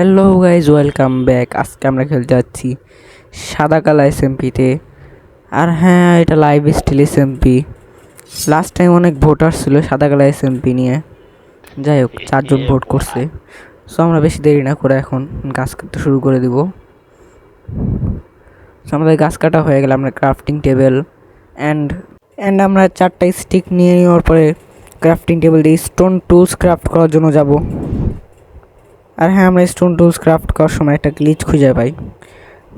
Hello guys, welcome back. আজকে আমরা খেলতে যাচ্ছি সাদা কালা এসএমপিতে। আর হ্যাঁ, এটা live still SMP. Last time অনেক ভোটার ছিল সাদা কালা এসএমপি নিয়ে। যাই হোক, 4 জন ভোট করছে। সো আমরা বেশি দেরি না করে এখন গাছ কাটতে শুরু করে দিব। সো আমাদের গাছ কাটা হয়ে গেলে আমরা ক্রাফটিং টেবিল অ্যান্ড আমরা 4টা স্টিক নিয়ে নেওয়ার পরে ক্রাফটিং টেবিল দিয়ে স্টোন টুলস ক্রাফট করার জন্য যাব। আর হ্যাঁ, আমরা স্টোন টুলস ক্রাফট করার সময় একটা গ্লিচ খুঁজে পাই।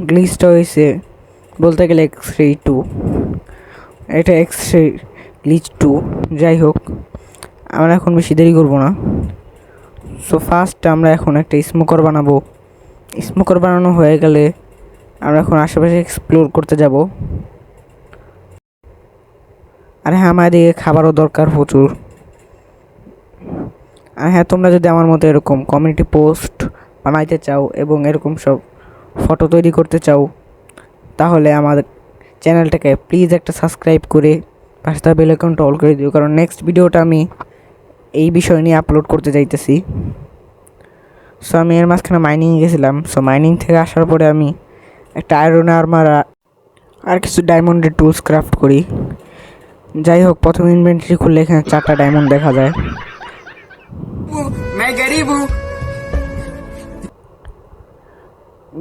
গ্লিচটা হয়েছে বলতে গেলে X-ray 2। এটা X-ray গ্লিচ 2। যাই হোক, আমরা এখন বেশি দেরি করবো না। সো ফার্স্ট আমরা এখন একটা স্মোকার বানাবো। স্মোকার বানানো হয়ে গেলে আমরা এখন আশেপাশে এক্সপ্লোর করতে যাব। আর হ্যাঁ, আমাদের খাবারও দরকার প্রচুর। আর হ্যাঁ, তোমরা যদি আমার মতো এরকম কমিউনিটি পোস্ট বানাইতে চাও এবং এরকম সব ফটো তৈরি করতে চাও, তাহলে আমাদের চ্যানেলটাকে প্লিজ একটা সাবস্ক্রাইব করে পাশে থাকা বেল আইকনটা অল করে দিও, কারণ নেক্সট ভিডিওটা আমি এই বিষয় নিয়ে আপলোড করতে চাইতেছি। সো আমি এর মাঝখানে মাইনিং গেছিলাম। সো মাইনিং থেকে আসার পরে আমি একটা আয়রন আর্মার আর কিছু ডায়মন্ডের টুলস ক্রাফট করি। যাই হোক, প্রথম ইনভেন্টরি খুললে এখানে 4টা ডায়মন্ড দেখা যায়।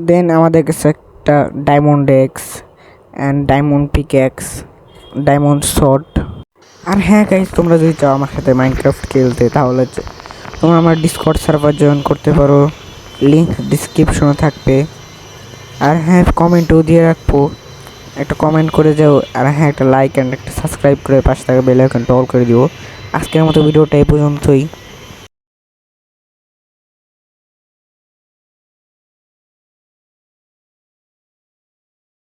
দেন আমাদের কাছে একটা diamond axe and diamond pickaxe, diamond shot. আর হ্যাঁ গাইজ, তোমরা যদি চাও আমার সাথে মাইনক্রাফট খেলতে, তাহলে তোমরা আমার ডিসকর্ড সার্ভার জয়েন করতে পারো। লিঙ্ক ডিসক্রিপশনে থাকবে। আর হ্যাঁ, কমেন্টও দিয়ে রাখবো, একটা কমেন্ট করে যাও। আর হ্যাঁ, একটা লাইক অ্যান্ড একটা সাবস্ক্রাইব করে পাশে থাকা বেল আইকনটা অল করে দিও। আজকের মতো ভিডিওটা এই পর্যন্তই।